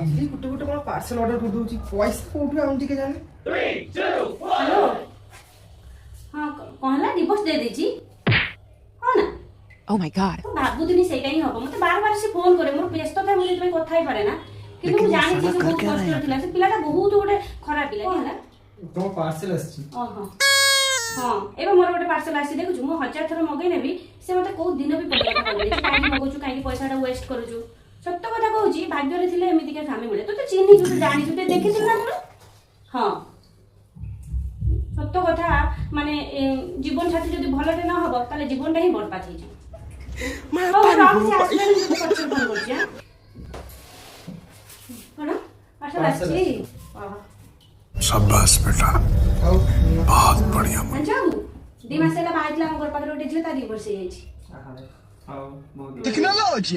Daily गुटे गुटे कौन parcel order कर दूची पैसा कोठु आउंती के जाने 3 2 1 हेलो हां कहला डिवोर्स दे देची हां ना Oh my god. तो भाबुदिनी सेटा ही हबो मते बार बार से फोन करे मोर व्यस्त था मुझे तुम्हें କଥା ही पारे ना কিন্তু ମୁଁ ଜାଣିଛି ଯେ ବହୁତ କଷ୍ଟ ଥିଲା ସେ ପିଲାଟା ବହୁତ ଗୋଟେ ଖରାପ ପିଲା ହେଲା तो पार्सल आछि ଓହୋ ହଁ ଏବେ ମୋର ଗୋଟେ ପାର୍ସଲ ଆସି ଦେଖୁଛୁ ମୁଁ 1000 ଥର ମଗେଇ ନେବି ସେ ମତେ କୋଉ ଦିନ ବି ପଇସା କହିଲେ କାଇଁ ମଗଉଛୁ କାଇଁ ପଇସାଟା ୱେଷ୍ଟ କରୁଛୁ ସତ୍ୟ କଥା କହୁଛି ଭାଗ୍ୟରେ ଥିଲେ ଏମିତି କେ ସ୍ୱାମୀ ମିଳେ ତୁ ତ ଚିହ୍ନିଛୁ ତୁ ଜାଣିଛୁ ତୁ ଦେଖିଥିଲୁ ନା ତୁ ହଁ ସତ୍ୟ କଥା ମାନେ ଜୀବନ ସାଥୀ ଯଦି ଭଲଟେ ନ ହବ ତାହେଲେ ଜୀବନଟା ହିଁ ବରବାଦ ହେଇଯିବ शाबाश बेटा बहुत बढ़िया दिमाग से बाहर गोटे झील तार वर्ष आहा आउ बहुत टेक्नोलॉजी